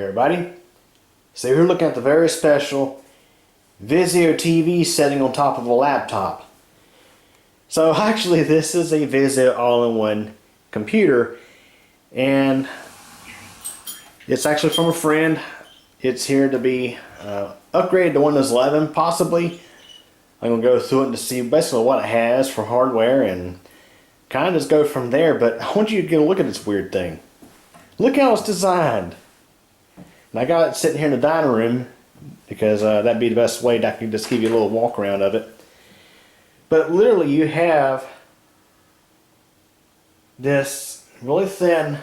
Everybody, so we're looking at the very special Vizio TV setting on top of a laptop. So actually this is a Vizio All-in-One computer, and it's actually from a friend. It's here to be upgraded to Windows 11 possibly. I'm going to go through it to see basically what it has for hardware and kind of just go from there. But I want you to get a look at this weird thing. Look how it's designed. And I got it sitting here in the dining room because that'd be the best way that I can just give you a little walk around of it. But literally you have this really thin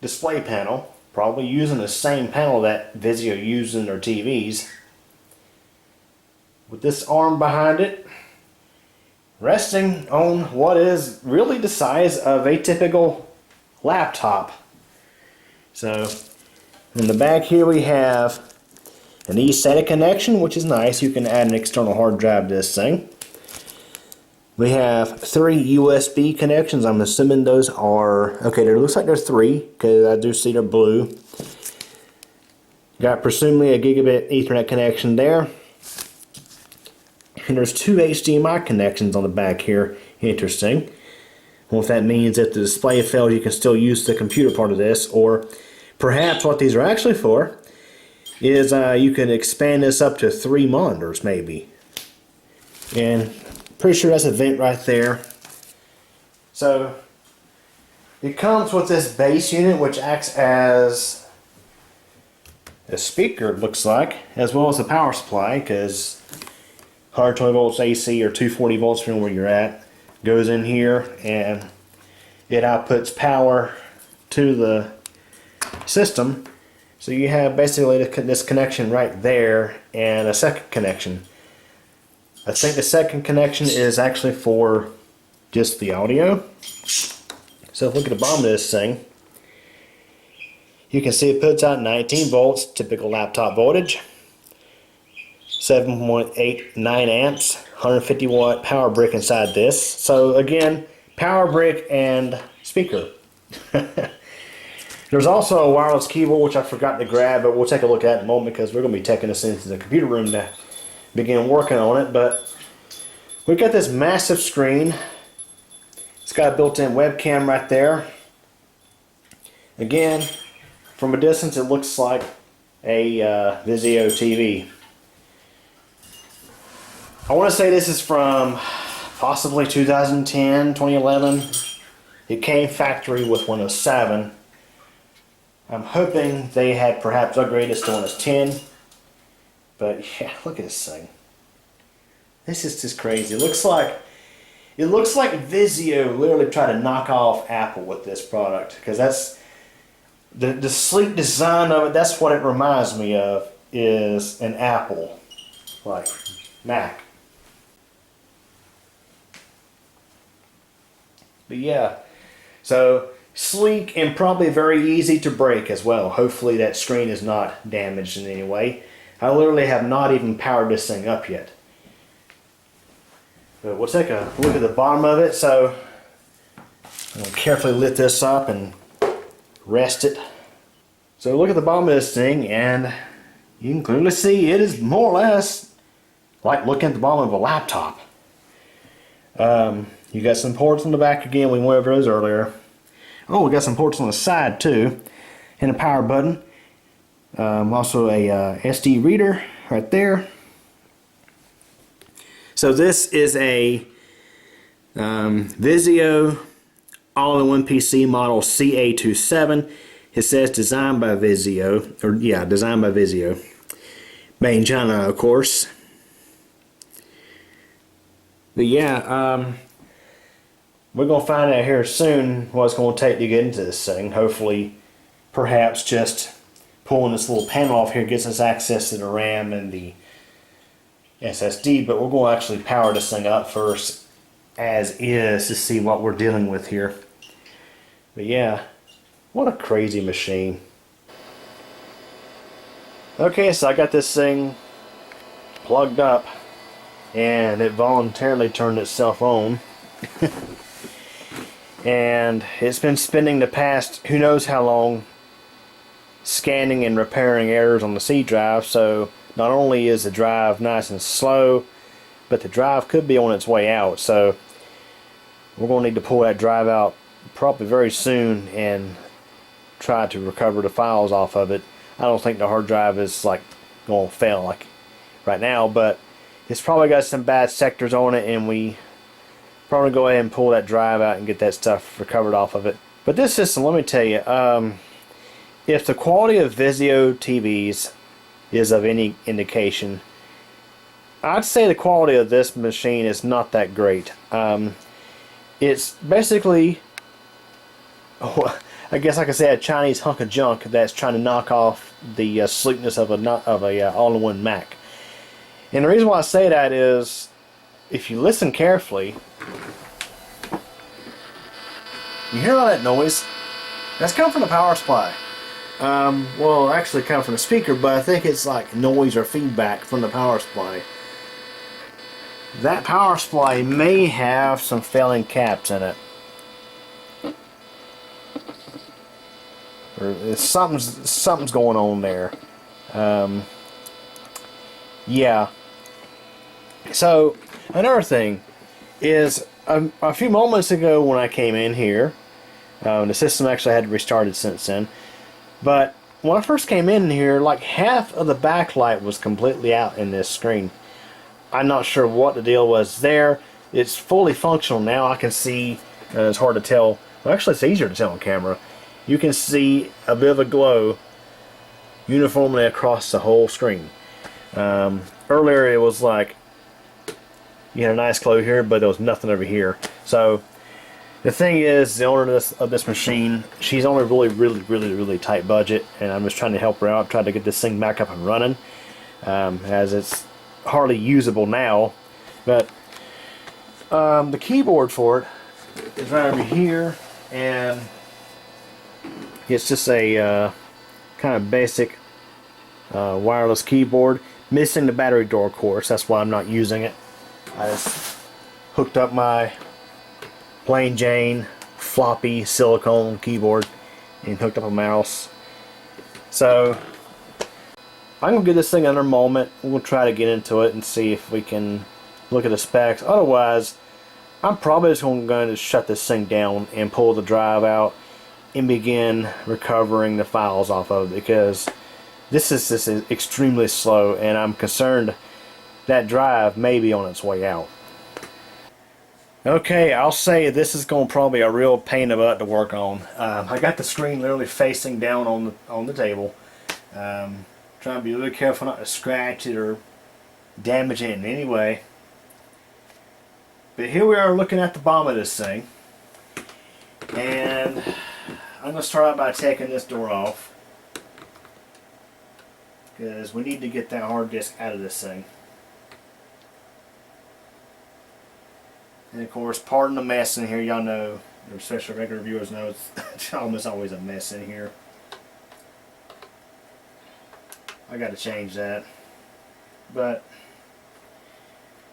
display panel, probably using the same panel that Vizio uses in their TVs, with this arm behind it resting on what is really the size of a typical laptop. So in the back here we have an eSATA connection, which is nice. You can add an external hard drive to this thing. We have 3 USB connections. I'm assuming those are, okay, there looks like there's 3 because I do see they're blue. Got presumably a gigabit Ethernet connection there. And there's 2 HDMI connections on the back here. Interesting. What that means, if the display fails, you can still use the computer part of this, or perhaps what these are actually for is you can expand this up to 3 monitors maybe. And pretty sure that's a vent right there. So it comes with this base unit, which acts as a speaker, it looks like, as well as a power supply, because 120 volts AC or 240 volts from where you're at goes in here, and it outputs power to the system. So you have basically this connection right there and a second connection. I think the second connection is actually for just the audio. So if you look at the bottom of this thing, you can see it puts out 19 volts, typical laptop voltage, 7.89 amps, 150 watt power brick inside this. So again, power brick and speaker. There's also a wireless keyboard, which I forgot to grab, but we'll take a look at in a moment because we're going to be taking this into the computer room to begin working on it. But we've got this massive screen. It's got a built-in webcam right there. Again, from a distance it looks like a Vizio TV. I want to say this is from possibly 2010, 2011. It came factory with Windows 7. I'm hoping they had perhaps upgraded this to Windows 10. But yeah, look at this thing. This is just crazy. It looks like Vizio literally tried to knock off Apple with this product, because that's the sleek design of it. That's what it reminds me of, is an Apple, like Mac. But yeah, so sleek and probably very easy to break as well. Hopefully that screen is not damaged in any way. I literally have not even powered this thing up yet. But we'll take a look at the bottom of it. So I'm going to carefully lift this up and rest it. So look at the bottom of this thing, and you can clearly see it is more or less like looking at the bottom of a laptop. You got some ports on the back again. We went over those earlier. Oh, we got some ports on the side too, and a power button. Also a SD reader right there. So this is a Vizio All-in-One PC model CA27. It says designed by Vizio, or yeah, designed by Vizio. Made in China, of course. But yeah, we're going to find out here soon what it's going to take to get into this thing. Hopefully, perhaps just pulling this little panel off here gets us access to the RAM and the SSD, but we're going to actually power this thing up first as is to see what we're dealing with here. But yeah, what a crazy machine. Okay, so I got this thing plugged up and it voluntarily turned itself on. And it's been spending the past who knows how long scanning and repairing errors on the C drive. So not only is the drive nice and slow, but the drive could be on its way out. So we're going to need to pull that drive out probably very soon and try to recover the files off of it. I don't think the hard drive is like going to fail like right now, but it's probably got some bad sectors on it, and we probably go ahead and pull that drive out and get that stuff recovered off of it. But this system, let me tell you, if the quality of Vizio TVs is of any indication, I'd say the quality of this machine is not that great. It's basically, I guess I could say, a Chinese hunk of junk that's trying to knock off the sleekness of a all-in-one Mac. And the reason why I say that is, if you listen carefully, you hear all that noise? That's coming from the power supply. Well, actually coming from the speaker, but I think it's like noise or feedback from the power supply. That power supply may have some failing caps in it. Or something's going on there. Yeah. So another thing is, a few moments ago when I came in here, the system actually had restarted since then, but when I first came in here, like half of the backlight was completely out in this screen. I'm not sure what the deal was there. It's fully functional now. I can see, it's hard to tell, well, actually it's easier to tell on camera. You can see a bit of a glow uniformly across the whole screen. Earlier it was like you had a nice glow here, but there was nothing over here. So the thing is, the owner of this machine, she's on a really tight budget, and I'm just trying to help her out, try to get this thing back up and running, as it's hardly usable now. But the keyboard for it is right over here, and it's just a kind of basic wireless keyboard, missing the battery door, of course. That's why I'm not using it. I just hooked up my plain Jane floppy silicone keyboard and hooked up a mouse. So I'm gonna give this thing another moment. We'll try to get into it and see if we can look at the specs. Otherwise, I'm probably just going to shut this thing down and pull the drive out and begin recovering the files off of it, because this is just extremely slow, and I'm concerned that drive may be on its way out. Okay, I'll say this is going to probably be a real pain in the butt to work on. I got the screen literally facing down on the table. Trying to be really careful not to scratch it or damage it in any way. But here we are looking at the bottom of this thing, and I'm going to start out by taking this door off, because we need to get that hard disk out of this thing. And of course, pardon the mess in here. Y'all know, or especially regular viewers know, it's almost always a mess in here. I got to change that. But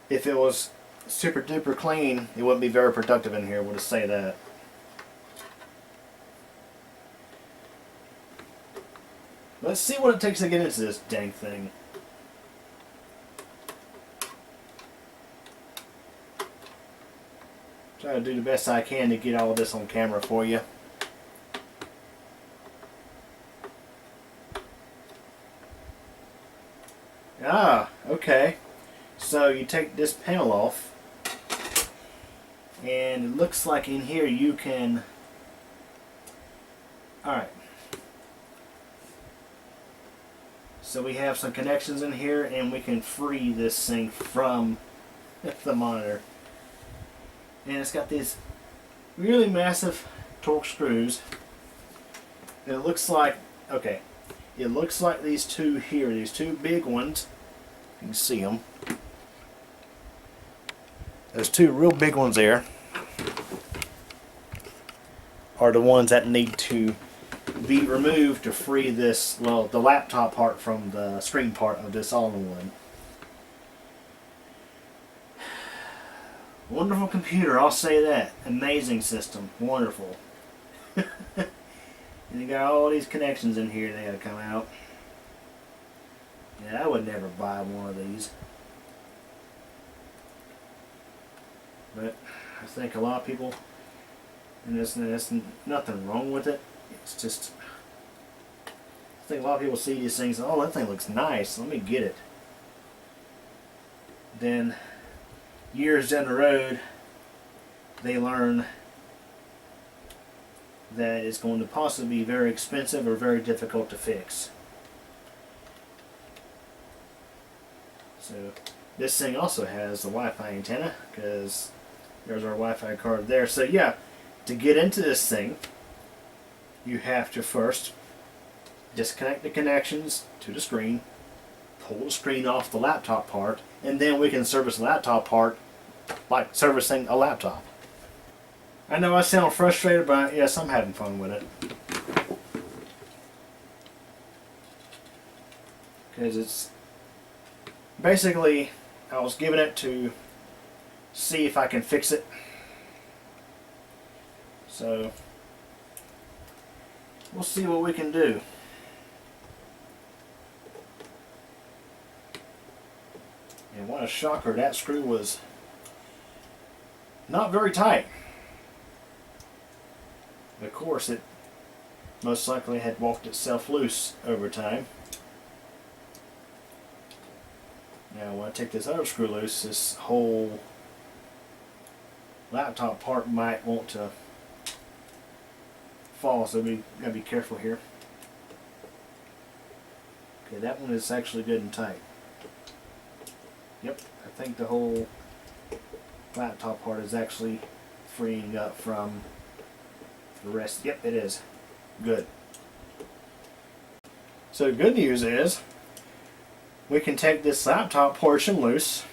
if it was super duper clean, it wouldn't be very productive in here. We'll just say that. Let's see what it takes to get into this dang thing. Try to do the best I can to get all of this on camera for you. Ah, okay. So you take this panel off, and it looks like in here you can... Alright. So we have some connections in here, and we can free this thing from the monitor. And it's got these really massive torque screws. And it looks like, okay, it looks like these two here, these two big ones, you can see them. There's two real big ones there, are the ones that need to be removed to free this, well, the laptop part from the screen part of this all-in-one. Wonderful computer, I'll say that. Amazing system. Wonderful. And you got all these connections in here they gotta come out. Yeah, I would never buy one of these. But I think a lot of people, and there's nothing wrong with it. It's just, I think a lot of people see these things, oh, that thing looks nice, let me get it. Then, years down the road, they learn that it's going to possibly be very expensive or very difficult to fix. So, this thing also has the Wi-Fi antenna, because there's our Wi-Fi card there. So yeah, to get into this thing, you have to first disconnect the connections to the screen, pull the screen off the laptop part, and then we can service the laptop part like servicing a laptop. I know I sound frustrated, but yes, I'm having fun with it. Because it's basically, I was giving it to see if I can fix it. So we'll see what we can do. And what a shocker, that screw was not very tight. Of course, it most likely had walked itself loose over time. Now when I take this other screw loose, this whole laptop part might want to fall, so we gotta be careful here. Okay, that one is actually good and tight. Yep, I think the whole laptop part is actually freeing up from the rest. Yep, it is. Good. So the good news is we can take this laptop portion loose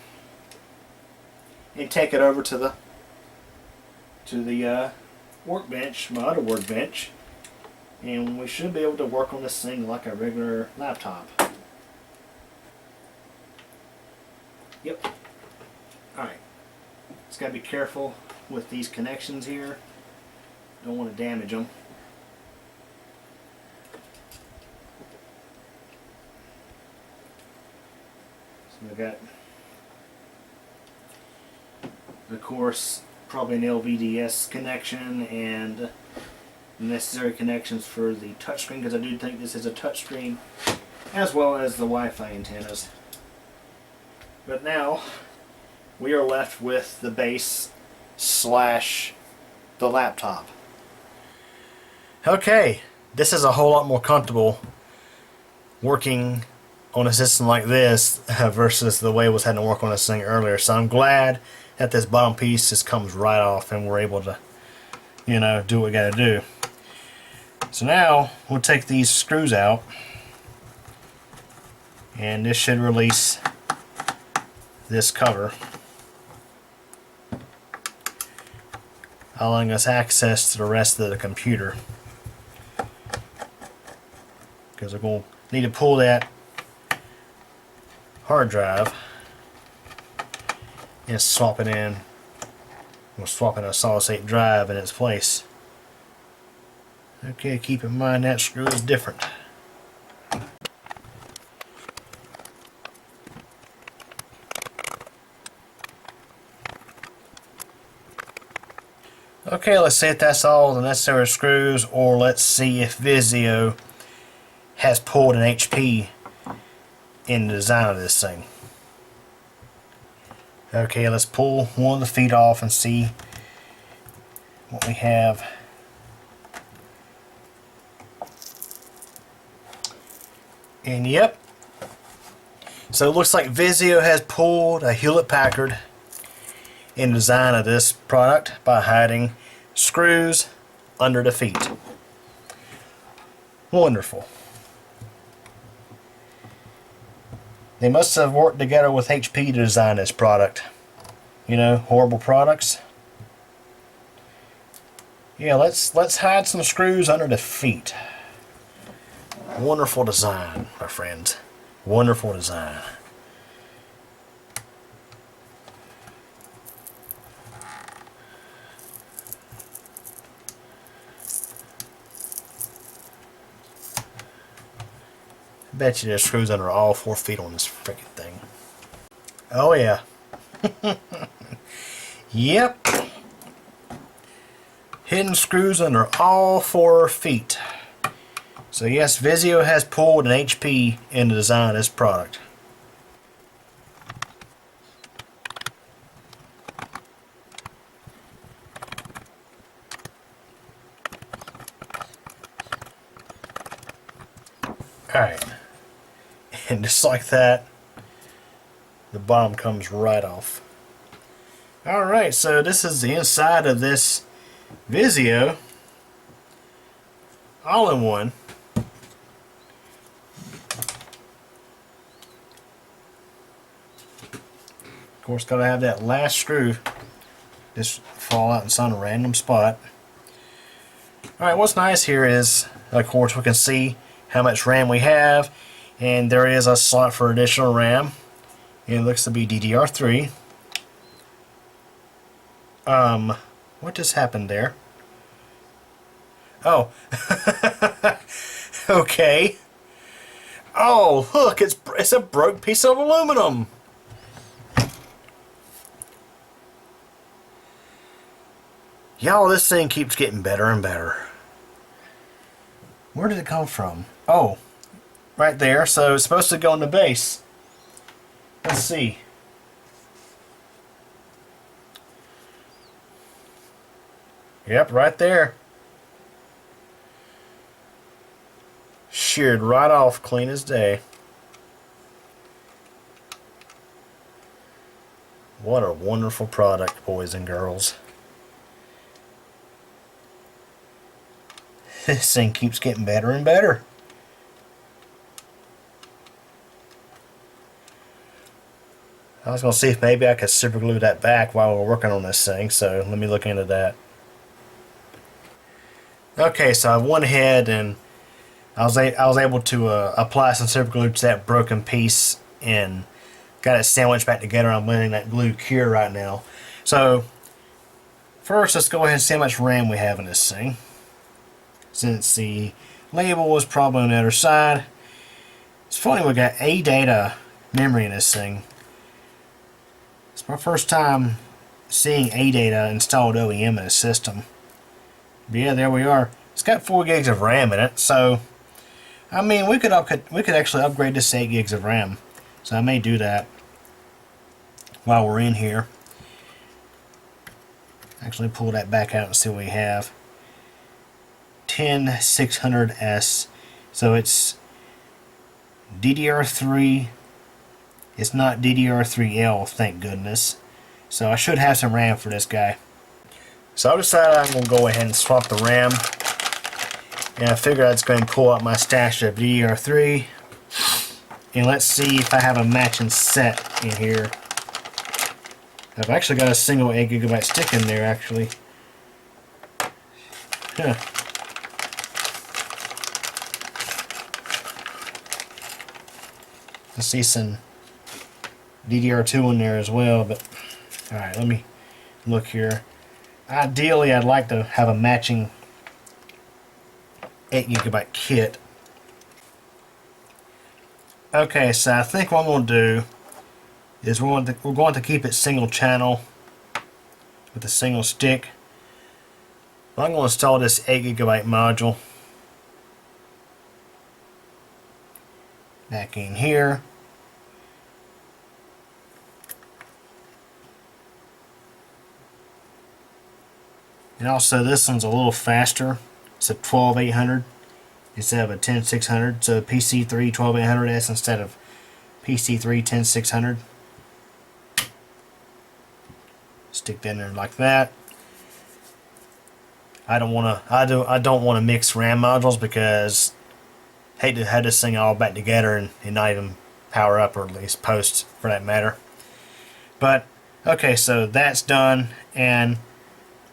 and take it over to the workbench, my other workbench, and we should be able to work on this thing like a regular laptop. Yep. Alright. Just gotta be careful with these connections here. Don't want to damage them. So we got, of course, probably an LVDS connection and necessary connections for the touchscreen, because I do think this is a touchscreen, as well as the Wi-Fi antennas. But now we are left with the base slash the laptop. Okay, this is a whole lot more comfortable working on a system like this versus the way I was having to work on this thing earlier. So I'm glad that this bottom piece just comes right off and we're able to, you know, do what we gotta do. So now we'll take these screws out, and this should release this cover, allowing us access to the rest of the computer, because we're going to need to pull that hard drive and swap it in. We're swapping a solid state drive in its place. Okay, keep in mind that screw is different. Okay, let's see if that's all the necessary screws, or let's see if Vizio has pulled an HP in the design of this thing. Okay, let's pull one of the feet off and see what we have. And yep, so it looks like Vizio has pulled a Hewlett-Packard in the design of this product by hiding screws under the feet. Wonderful. They must have worked together with HP to design this product. You know, horrible products. Yeah, let's hide some screws under the feet. Wonderful design, my friends. Wonderful design. Bet you there's screws under all 4 feet on this freaking thing. Oh yeah. Yep. Hidden screws under all 4 feet. So yes, Vizio has pulled an HP in the design of this product. Alright. And just like that, the bottom comes right off. Alright, so this is the inside of this Vizio All-in-One. Of course, gotta have that last screw just fall out in some random spot. Alright, what's nice here is, of course, we can see how much RAM we have, and there is a slot for additional RAM. It looks to be DDR3. What just happened there? Oh. Okay. Oh, look, it's a broke piece of aluminum. Y'all, this thing keeps getting better and better. Where did it come from? Oh, right there. So it's supposed to go in the base. Let's see. Yep, right there. Sheared right off, clean as day. What a wonderful product, boys and girls. This thing keeps getting better and better. I was going to see if maybe I could super glue that back while we're working on this thing, so let me look into that. Okay, so I went ahead and I was able to apply some super glue to that broken piece and got it sandwiched back together. I'm letting that glue cure right now. So first, let's go ahead and see how much RAM we have in this thing. Since the label was probably on the other side. It's funny, we got ADATA memory in this thing. It's my first time seeing ADATA installed OEM in a system. But yeah, there we are. It's got 4 gigs of RAM in it, so I mean we could actually upgrade this to 8 gigs of RAM. So I may do that while we're in here. Actually pull that back out and see what we have. 10600S. So it's DDR3. It's not DDR3L, thank goodness. So I should have some RAM for this guy. So I decided I'm going to go ahead and swap the RAM. And I figured I'd just go ahead and pull out my stash of DDR3. And let's see if I have a matching set in here. I've actually got a single 8 GB stick in there, actually. Huh. I see some DDR2 in there as well, but alright, let me look here. Ideally, I'd like to have a matching 8 GB kit. Okay, so I think what I'm going to do is we're going to keep it single channel with a single stick. I'm going to install this 8 GB module back in here. And also this one's a little faster. It's a 12800 instead of a 10600. So PC3 12800S instead of PC3 10600. Stick that in there like that. I don't want to mix RAM modules because I hate to have this thing all back together and not even power up, or at least post for that matter. But okay, so that's done, and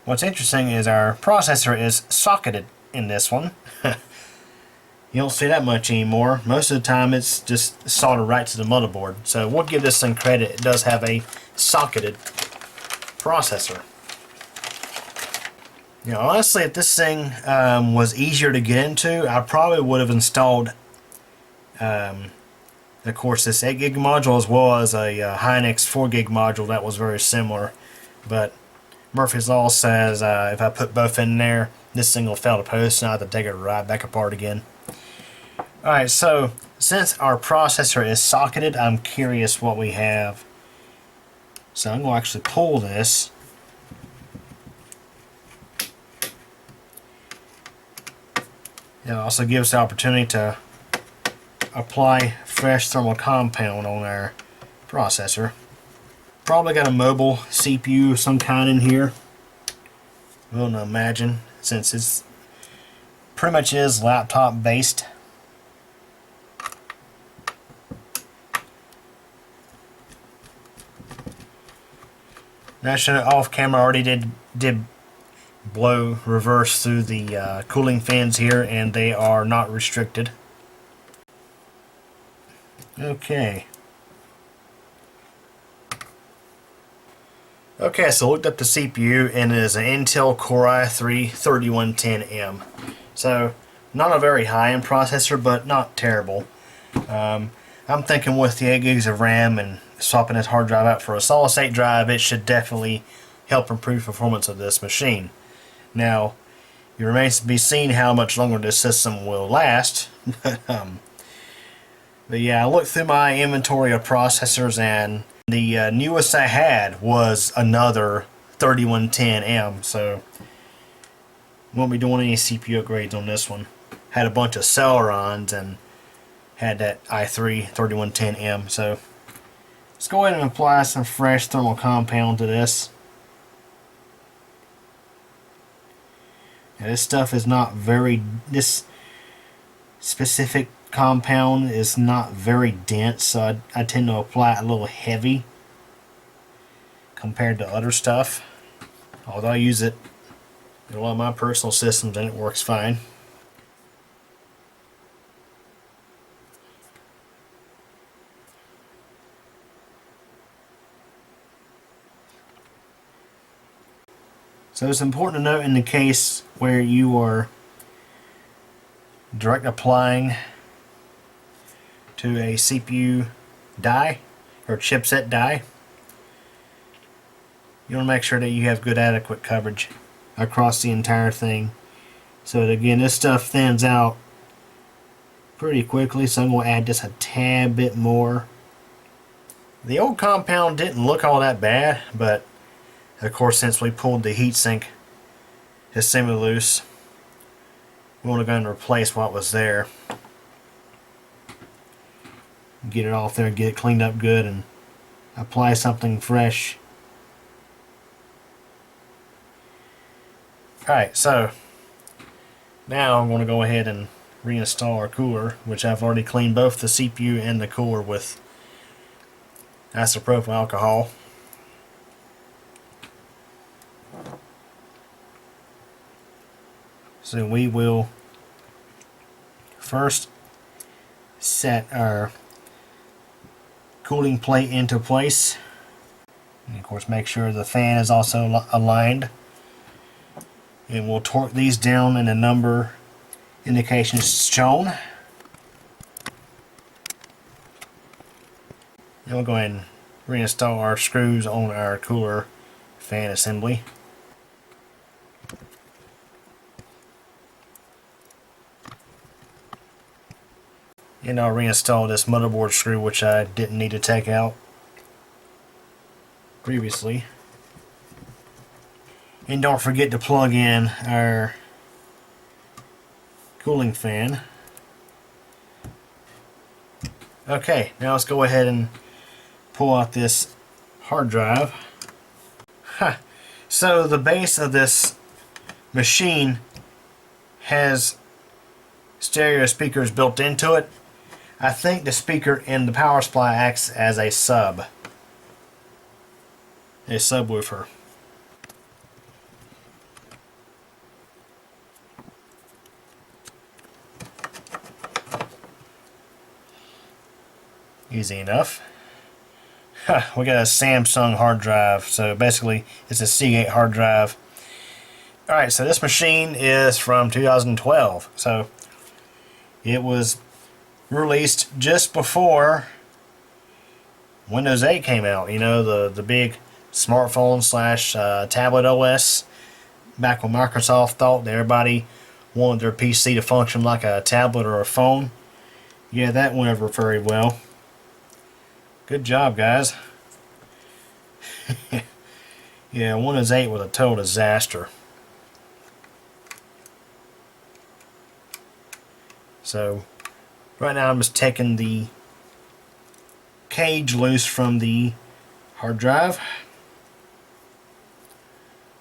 what's interesting is our processor is socketed in this one. You don't see that much anymore. Most of the time it's just soldered right to the motherboard. So we'll give this thing credit. It does have a socketed processor. You know, honestly, if this thing was easier to get into, I probably would have installed Of course, this 8 gig module as well as a Hynix 4 gig module that was very similar, but Murphy's Law says if I put both in there, this thing will fail to post and I have to take it right back apart again. Alright, so since our processor is socketed, I'm curious what we have. So I'm going to actually pull this. It also gives the opportunity to apply fresh thermal compound on our processor. Probably got a mobile CPU of some kind in here. I wouldn't imagine, since it's pretty much is laptop based. Actually, off camera already did blow reverse through the cooling fans here, and they are not restricted. Okay. Okay, so I looked up the CPU, and it is an Intel Core i3 3110M. So, not a very high-end processor, but not terrible. I'm thinking with the 8 gigs of RAM and swapping this hard drive out for a solid-state drive, it should definitely help improve performance of this machine. Now, it remains to be seen how much longer this system will last. But yeah, I looked through my inventory of processors, and the newest I had was another 3110M, so won't be doing any CPU upgrades on this one. Had a bunch of Celerons and had that i3 3110M, so let's go ahead and apply some fresh thermal compound to this. Now, this stuff is not very, this specific compound is not very dense, so I tend to apply it a little heavy compared to other stuff. Although I use it in a lot of my personal systems and it works fine. So it's important to note, in the case where you are direct applying to a CPU die or chipset die, you want to make sure that you have good adequate coverage across the entire thing. So that, again, this stuff thins out pretty quickly, so I'm going to add just a tad bit more. The old compound didn't look all that bad, but of course, since we pulled the heatsink assembly loose, we want to go and replace what was there. Get it off there and get it cleaned up good and apply something fresh. Alright, so now I'm going to go ahead and reinstall our cooler, which I've already cleaned both the CPU and the cooler with isopropyl alcohol. So we will first set our cooling plate into place, and of course make sure the fan is also aligned, and we'll torque these down in the number indications shown. And we'll go ahead and reinstall our screws on our cooler fan assembly. And I'll reinstall this motherboard screw, which I didn't need to take out previously. And don't forget to plug in our cooling fan. Okay, now let's go ahead and pull out this hard drive. So the base of this machine has stereo speakers built into it. I think the speaker in the power supply acts as a subwoofer. Easy enough. We got a Samsung hard drive, so basically it's a Seagate hard drive. Alright, so this machine is from 2012, so it was released just before Windows 8 came out. You know, the big smartphone slash tablet OS, back when Microsoft thought that everybody wanted their PC to function like a tablet or a phone. Yeah, that went over very well. Good job, guys. Yeah, Windows 8 was a total disaster. So, right now I'm just taking the cage loose from the hard drive,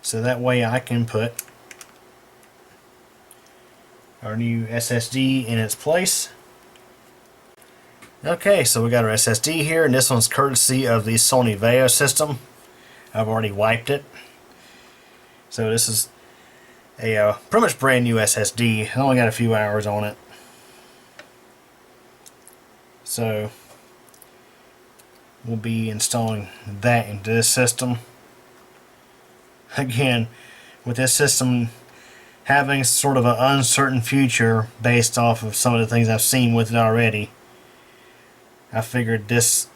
so that way I can put our new SSD in its place. Okay, so we got our SSD here, and this one's courtesy of the Sony Vaio system. I've already wiped it. So this is a pretty much brand new SSD. I only got a few hours on it. So we'll be installing that into this system. Again, with this system having sort of an uncertain future based off of some of the things I've seen with it already, I figured this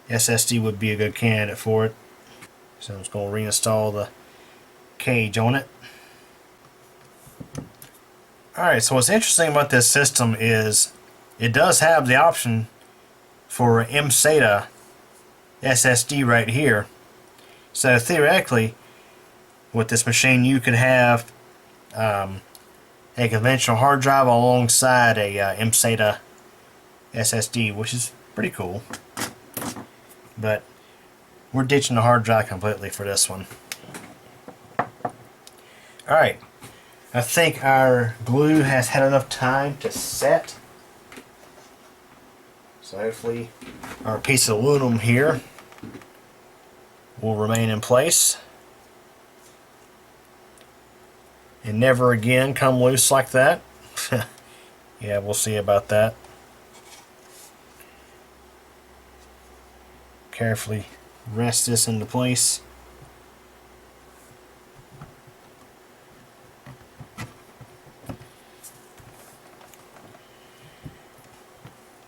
SSD would be a good candidate for it. So I'm just going to reinstall the cage on it. Alright, so what's interesting about this system is it does have the option for mSATA SSD right here. So theoretically, with this machine you could have a conventional hard drive alongside a mSATA SSD, which is pretty cool. But we're ditching the hard drive completely for this one. Alright, I think our glue has had enough time to set. So hopefully our piece of aluminum here will remain in place and never again come loose like that. Yeah, we'll see about that. Carefully rest this into place.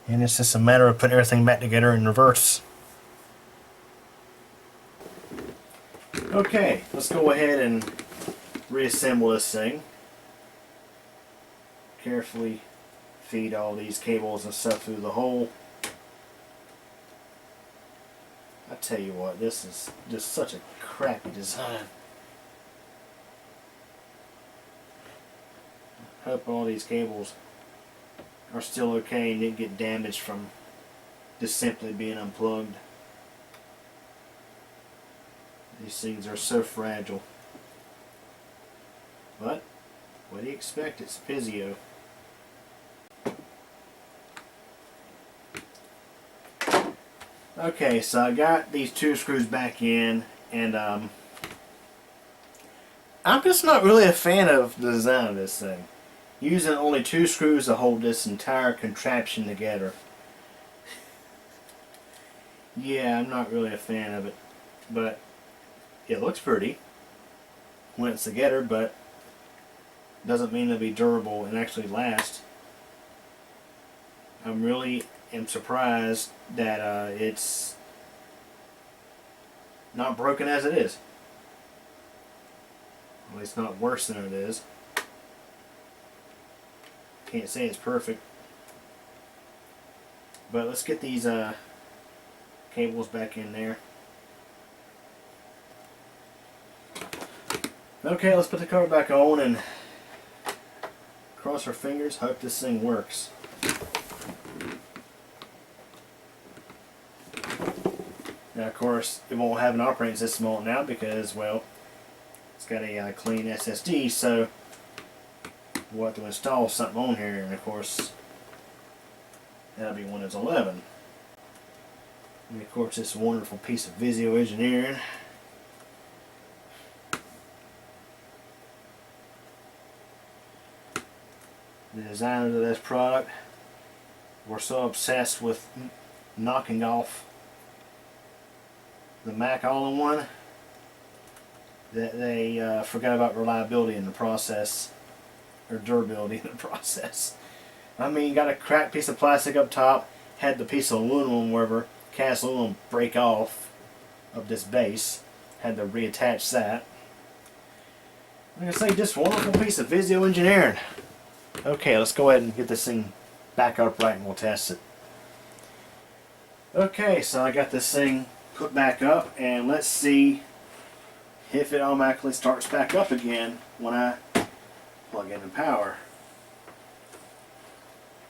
And it's just a matter of putting everything back together in reverse. Okay, let's go ahead and reassemble this thing. Carefully feed all these cables and stuff through the hole. I tell you what, this is just such a crappy design. I hope all these cables are still okay and didn't get damaged from just simply being unplugged. These things are so fragile. But what do you expect? It's Vizio. Okay, so I got these two screws back in, and I'm just not really a fan of the design of this thing. Using only two screws to hold this entire contraption together. Yeah, I'm not really a fan of it, but it looks pretty when it's together, but doesn't mean it'll be durable and actually last. I'm really am surprised that it's not broken as it is. At least not worse than it is. Can't say it's perfect. But let's get these cables back in there. Okay, let's put the cover back on and cross our fingers, hope this thing works. Now, of course, it won't have an operating system on it now because, well, it's got a clean SSD, so we'll have to install something on here, and of course, that'll be Windows 11. And of course, this wonderful piece of Vizio engineering. The designers of this product were so obsessed with knocking off the Mac All-in-One that they forgot about reliability in the process, or durability in the process. I mean, got a cracked piece of plastic up top, had the piece of aluminum, wherever, cast aluminum break off of this base, had to reattach that. Like I say, just a wonderful piece of Vizio engineering. Okay, let's go ahead and get this thing back upright and we'll test it. Okay, so I got this thing put back up, and let's see if it automatically starts back up again when I plug in the power.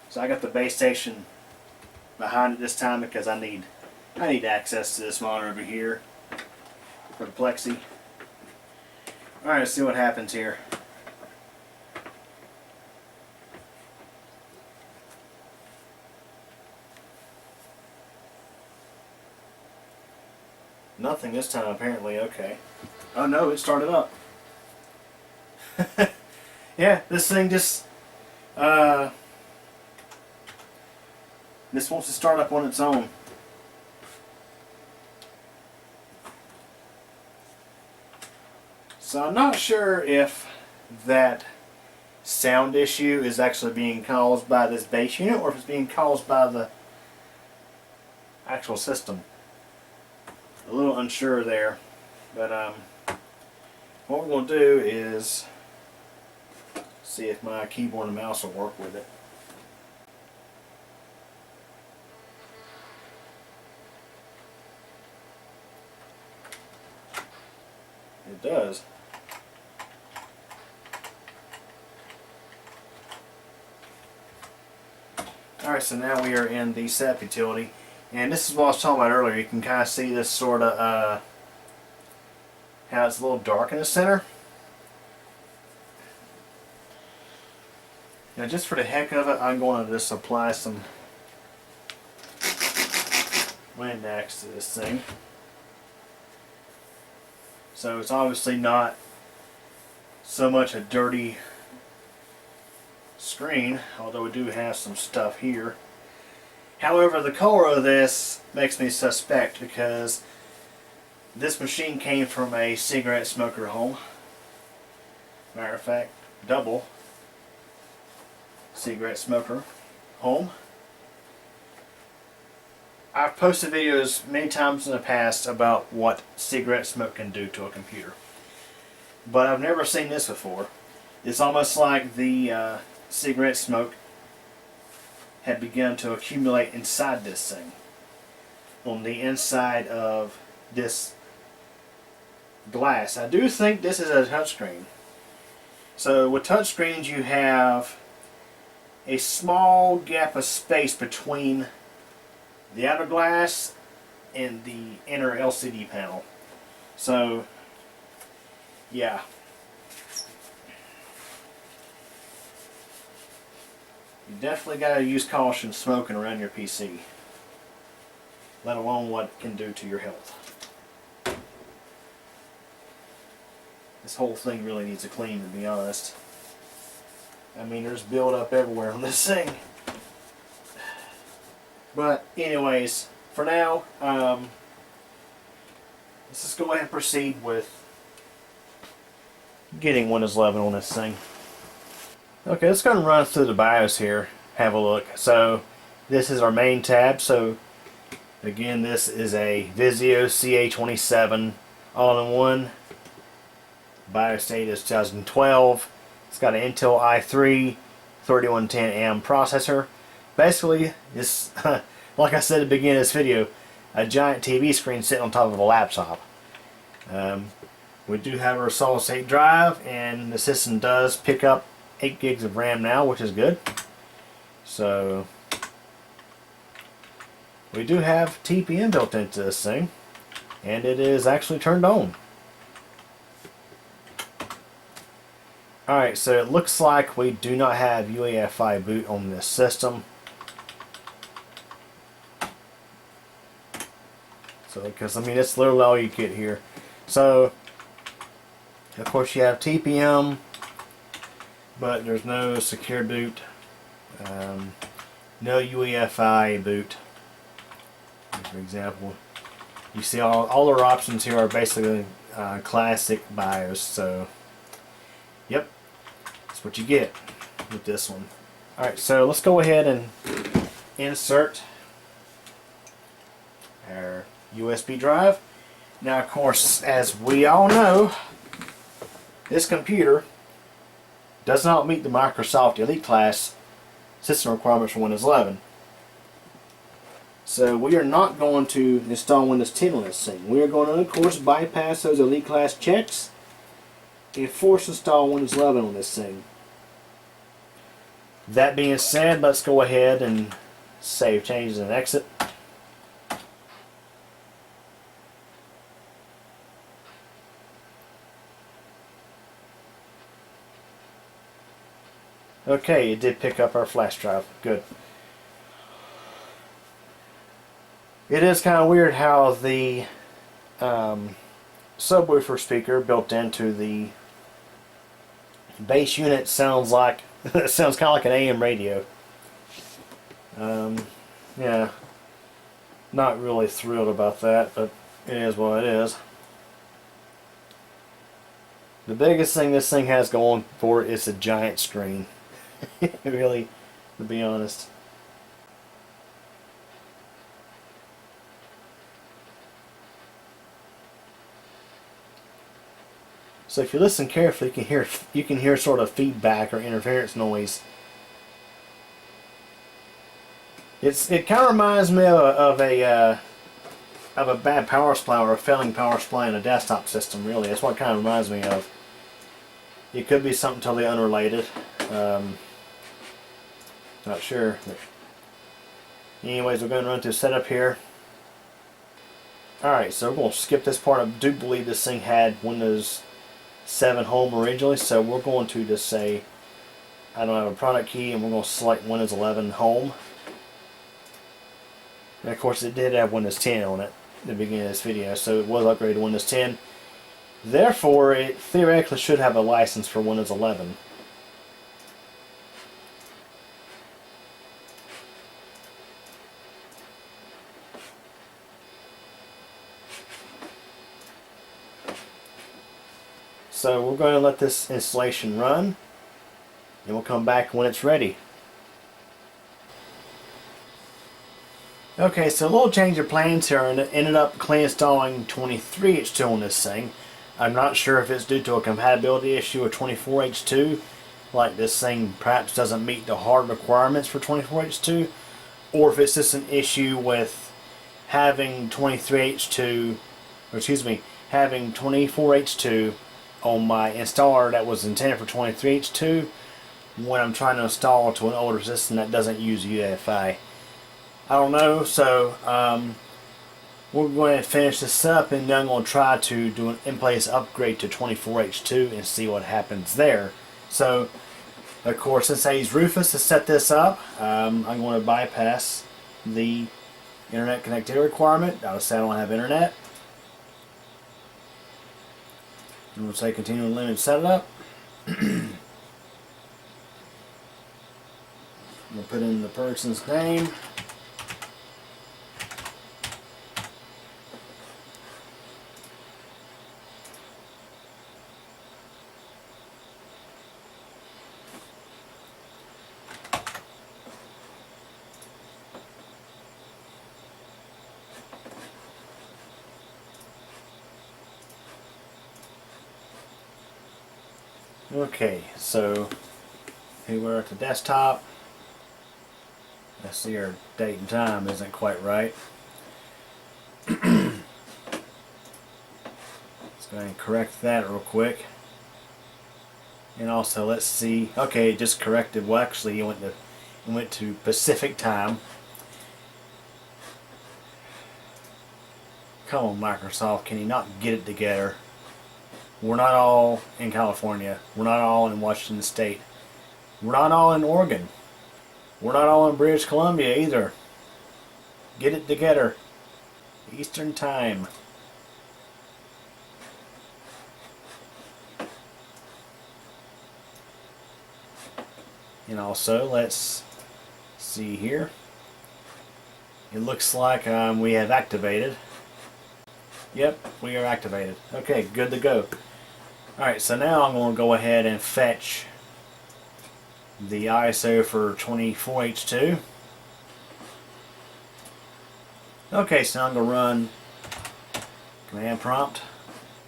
So I got the base station behind it this time because I need access to this monitor over here for the Plexi. Alright, let's see what happens here. Nothing this time apparently. Okay. Oh no, it started up. Yeah, this thing just this wants to start up on its own. So I'm not sure if that sound issue is actually being caused by this base unit or if it's being caused by the actual system. A little unsure there, but what we're going to do is see if my keyboard and mouse will work with it. It does. Alright, so now we are in the setup utility, and this is what I was talking about earlier. You can kind of see this sort of how it's a little dark in the center. Now just for the heck of it, I'm going to just apply some Windex to this thing. So it's obviously not so much a dirty screen, although we do have some stuff here. However, the color of this makes me suspect because this machine came from a cigarette smoker home. Matter of fact, double cigarette smoker home. I've posted videos many times in the past about what cigarette smoke can do to a computer, but I've never seen this before. It's almost like the cigarette smoke had begun to accumulate inside this thing, on the inside of this glass. I do think this is a touchscreen. So with touchscreens you have a small gap of space between the outer glass and the inner LCD panel. So yeah, you definitely got to use caution smoking around your PC, let alone what it can do to your health. This whole thing really needs a clean, to be honest. I mean, there's buildup everywhere on this thing. But anyways, for now, let's just go ahead and proceed with getting Windows 11 on this thing. Okay, let's go and run through the BIOS here, have a look. So this is our main tab. So again, this is a Vizio CA27 All-in-One. BIOS date is 2012. It's got an Intel i3 3110M processor. Basically, it's like I said at the beginning of this video, a giant TV screen sitting on top of a laptop. We do have our solid state drive, and the system does pick up 8 gigs of RAM now, which is good. So we do have TPM built into this thing, and it is actually turned on. Alright, so it looks like we do not have UEFI boot on this system. So, because I mean, it's literally all you get here. So, of course, you have TPM, but there's no secure boot, no UEFI boot. For example, you see all our options here are basically classic BIOS. So, yep, that's what you get with this one. Alright, so let's go ahead and insert our USB drive. Now, of course, as we all know, this computer does not meet the Microsoft Elite Class system requirements for Windows 11. So we are not going to install Windows 10 on this thing. We are going to, of course, bypass those Elite Class checks and force install Windows 11 on this thing. That being said, let's go ahead and save changes and exit. Okay, it did pick up our flash drive. Good. It is kind of weird how the subwoofer speaker built into the base unit sounds like it sounds kind of like an AM radio. Yeah, not really thrilled about that, but it is what it is. The biggest thing this thing has going for it is a giant screen. Really, to be honest. So if you listen carefully, you can hear sort of feedback or interference noise. It kind of reminds me of a bad power supply or a failing power supply in a desktop system. Really, that's what it kind of reminds me of. It could be something totally unrelated. Not sure. But anyways, we're going to run through setup here. Alright, so we're going to skip this part. I do believe this thing had Windows 7 Home originally, so we're going to just say I don't have a product key, and we're going to select Windows 11 Home. And of course, it did have Windows 10 on it at the beginning of this video, so it was upgraded to Windows 10. Therefore, it theoretically should have a license for Windows 11. So we're going to let this installation run, and we'll come back when it's ready. Okay, so a little change of plans here, and ended up clean installing 23H2 on this thing. I'm not sure if it's due to a compatibility issue with 24H2, like this thing perhaps doesn't meet the hard requirements for 24H2, or if it's just an issue with having 23H2, or excuse me, having 24H2 on my installer that was intended for 23H2 when I'm trying to install to an older system that doesn't use UEFI. I don't know, so we're going to finish this up, and then I'm going to try to do an in-place upgrade to 24H2 and see what happens there. So, of course, since I use Rufus to set this up, I'm going to bypass the internet connectivity requirement. I'll say I don't have internet. And we'll say continue limited setup. We'll put in the person's name. Okay, so here we're at the desktop. Let's see, our date and time isn't quite right. Let's go ahead and correct that real quick. And also, let's see. Okay, it just corrected. Well, actually, it went to Pacific time. Come on, Microsoft, can you not get it together? We're not all in California. We're not all in Washington State. We're not all in Oregon. We're not all in British Columbia either. Get it together. Eastern time. And also, let's see here. It looks like we have activated. Yep, we are activated. Okay, good to go. Alright, so now I'm going to go ahead and fetch the ISO for 24H2. Okay, so I'm going to run command prompt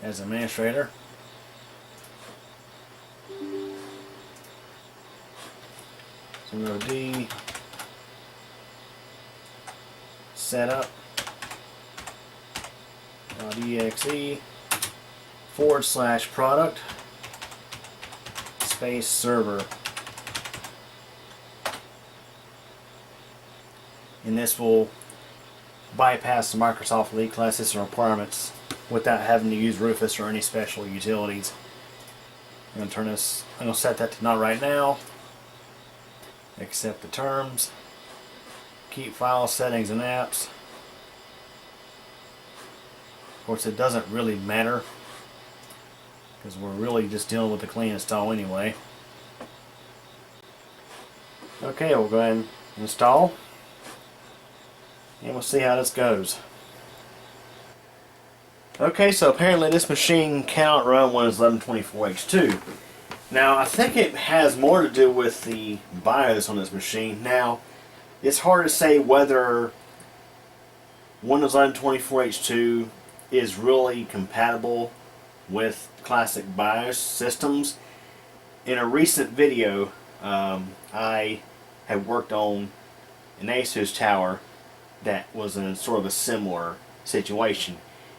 as administrator. So I'm going to D setup .exe / product space server, and this will bypass the Microsoft Elite class system requirements without having to use Rufus or any special utilities. I'm going to turn this, I'm going to set that to not right now, accept the terms, keep file settings and apps. Of course, it doesn't really matter because we're really just dealing with the clean install anyway. Okay, we'll go ahead and install, and we'll see how this goes. Okay, so apparently this machine cannot run Windows 11 24H2. Now, I think it has more to do with the BIOS on this machine. Now, it's hard to say whether Windows 11 24H2 is really compatible with classic BIOS systems. In a recent video, I had worked on an Asus tower that was in sort of a similar situation.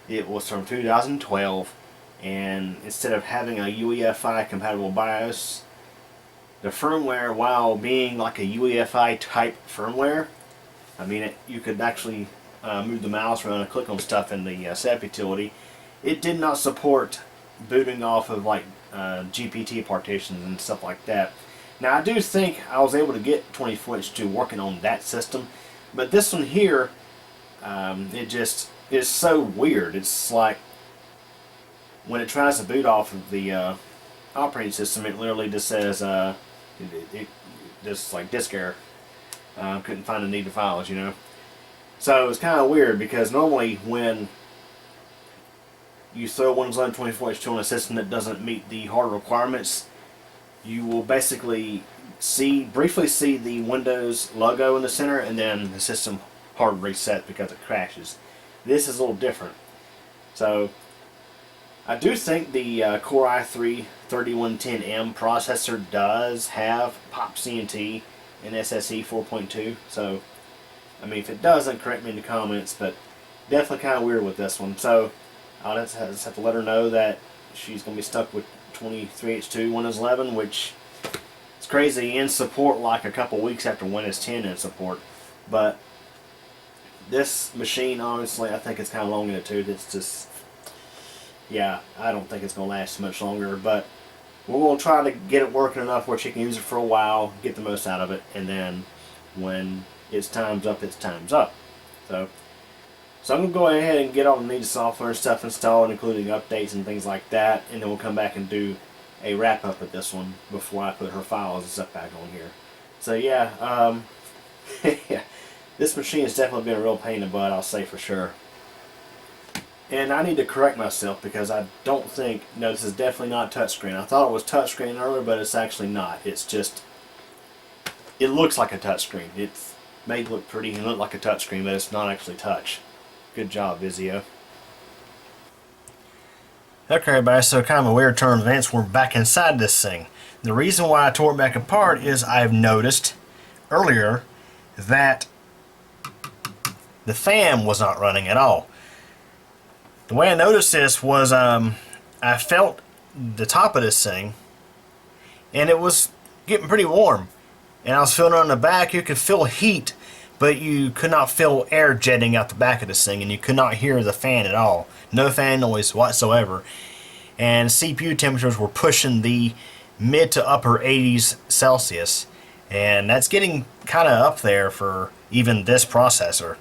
It was from 2012, and instead of having a UEFI compatible BIOS, the firmware, while being like a UEFI type firmware, I mean, you could actually move the mouse around and click on stuff in the setup utility. It did not support booting off of like GPT partitions and stuff like that. Now, I do think I was able to get 24H2 working on that system, but this one here, it just is so weird. It's like when it tries to boot off of the operating system, it literally just says it just like disk error. Couldn't find the needed files, you know. So it's kind of weird because normally when you throw Windows 11 24H2 on a system that doesn't meet the hard requirements, you will basically briefly see the Windows logo in the center, and then the system hard reset because it crashes. This is a little different. So I do think the Core i3-3110M processor does have POP CNT and SSE 4.2. So I mean, if it doesn't, correct me in the comments, but definitely kind of weird with this one. So I'll just have to let her know that she's going to be stuck with 23H2 Windows 11, which is crazy, in support like a couple weeks after Windows 10 in support. But this machine, honestly, I think it's kind of long in the tooth. It's just, yeah, I don't think it's going to last much longer, but we're going to try to get it working enough where she can use it for a while, get the most out of it, and then when it's time's up, it's time's up. So I'm going to go ahead and get all the needed software and stuff installed, including updates and things like that, and then we'll come back and do a wrap up of this one before I put her files and stuff back on here. So yeah, yeah, this machine has definitely been a real pain in the butt, I'll say for sure. And I need to correct myself because I don't think, no, this is definitely not touchscreen. I thought it was touchscreen earlier, but it's actually not. It's just, it looks like a touchscreen. It's made to look pretty and look like a touchscreen, but it's not actually touch. Good job, Vizio. Okay, everybody, so kind of a weird turn of events. We're back inside this thing. The reason why I tore it back apart is I've noticed earlier that the fan was not running at all. The way I noticed this was I felt the top of this thing, and it was getting pretty warm. And I was feeling it on the back. You could feel heat, but you could not feel air jetting out the back of this thing, and you could not hear the fan at all. No fan noise whatsoever. And CPU temperatures were pushing the mid to upper 80s Celsius, and that's getting kind of up there for even this processor.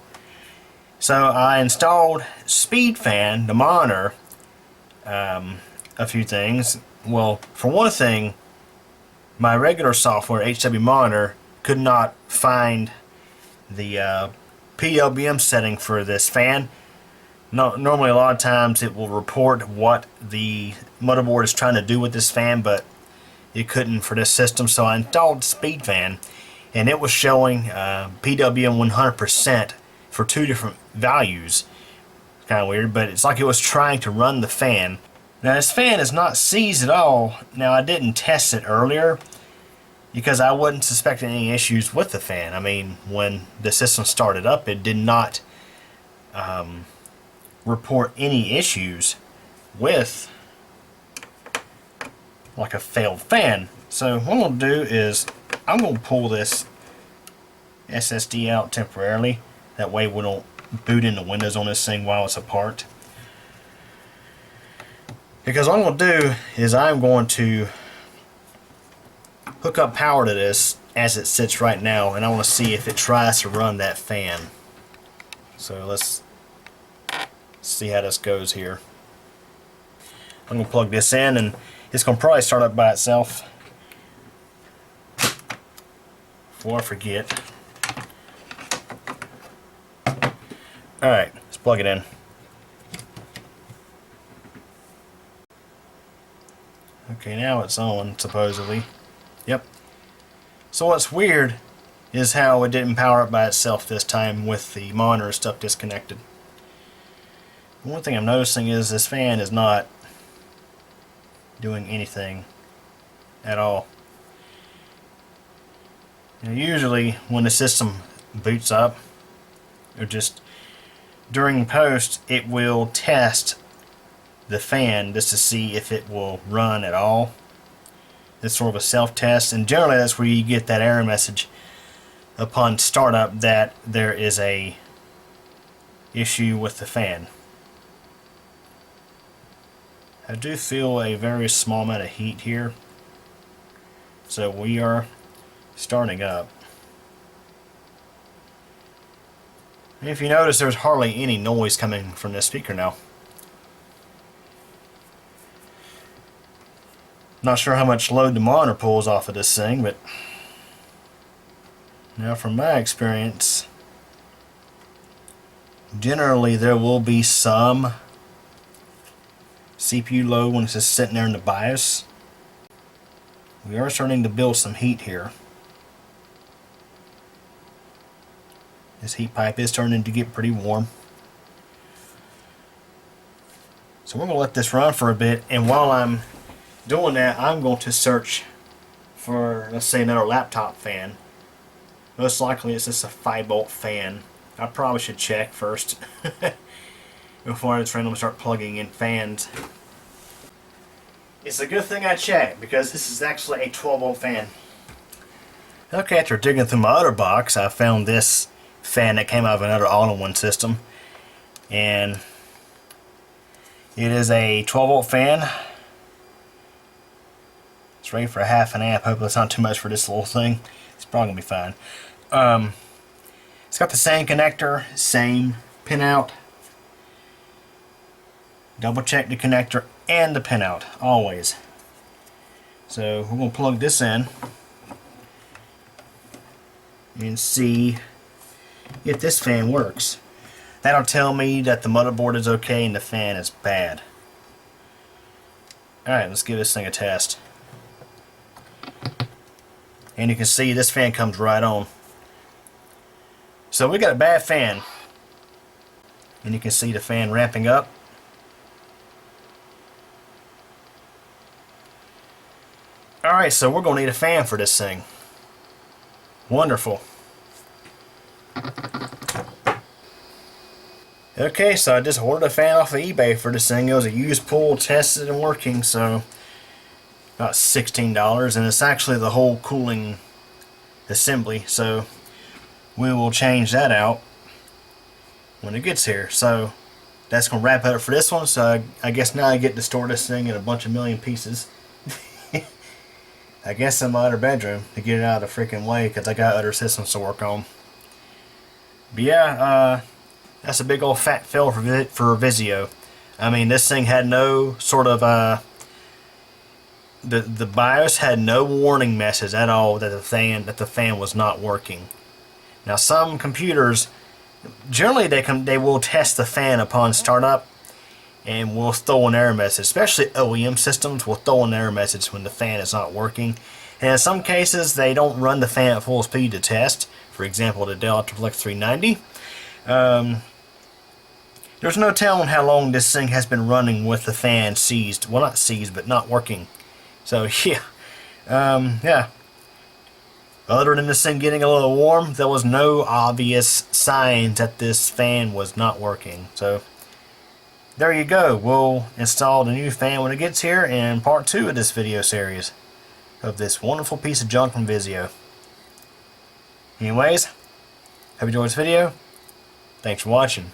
So I installed SpeedFan, the monitor, a few things. Well, for one thing, my regular software, HW Monitor, could not find the PWM setting for this fan. No, normally a lot of times it will report what the motherboard is trying to do with this fan, but it couldn't for this system, so I installed speed fan, and it was showing PWM 100% for two different values. Kind of weird, but it's like it was trying to run the fan. Now this fan is not seized at all. Now I didn't test it earlier because I wasn't suspecting any issues with the fan. I mean, when the system started up, it did not report any issues with like a failed fan. So what I'm going to do is I'm going to pull this SSD out temporarily. That way we don't boot into Windows on this thing while it's apart. Because what I'm going to do is I'm going to hook up power to this as it sits right now, and I want to see if it tries to run that fan. So let's see how this goes here. I'm going to plug this in, and it's going to probably start up by itself before I forget. Alright, let's plug it in. Okay, now it's on, supposedly. Yep. So what's weird is how it didn't power up by itself this time with the monitor stuff disconnected. One thing I'm noticing is this fan is not doing anything at all. Now, usually when the system boots up, or just during post, it will test the fan just to see if it will run at all. It's sort of a self-test, and generally that's where you get that error message upon startup that there is a issue with the fan. I do feel a very small amount of heat here, so we are starting up. And if you notice, there's hardly any noise coming from this speaker now. Not sure how much load the monitor pulls off of this thing, but now from my experience, generally there will be some CPU load when it's just sitting there in the BIOS. We are starting to build some heat here. This heat pipe is starting to get pretty warm. So we're going to let this run for a bit, and while I'm doing that, I'm going to search for, let's say, another laptop fan. Most likely it's just a 5-volt fan. I probably should check first before I just randomly start plugging in fans. It's a good thing I checked, because this is actually a 12-volt fan. Okay, after digging through my other box, I found this fan that came out of another all-in-one system, and it is a 12-volt fan. It's ready for a half an amp. Hopefully it's not too much for this little thing. It's probably gonna be fine. It's got the same connector, same pinout. Double check the connector and the pinout always. So we're gonna plug this in and see if this fan works. That'll tell me that the motherboard is okay and the fan is bad. Alright, let's give this thing a test. And you can see this fan comes right on. So we got a bad fan. And you can see the fan ramping up. Alright, so we're going to need a fan for this thing. Wonderful. Okay, so I just ordered a fan off of eBay for this thing. It was a used pull, tested and working, so about $16, and it's actually the whole cooling assembly, so we will change that out when it gets here. So that's going to wrap it up for this one. So I guess now I get to store this thing in a bunch of million pieces. I guess in my other bedroom to get it out of the freaking way, because I got other systems to work on. But yeah, that's a big old fat fail for Vizio. I mean, this thing had no sort of the BIOS had no warning message at all that the fan was not working. Now some computers, generally they will test the fan upon startup, and will throw an error message. Especially OEM systems will throw an error message when the fan is not working. And in some cases, they don't run the fan at full speed to test. For example, the Dell X 390. There's no telling how long this thing has been running with the fan seized. Well, not seized, but not working. So, yeah. Yeah. Other than this thing getting a little warm, there was no obvious signs that this fan was not working. So, there you go. We'll install the new fan when it gets here in part 2 of this video series of this wonderful piece of junk from Vizio. Anyways, hope you enjoyed this video. Thanks for watching.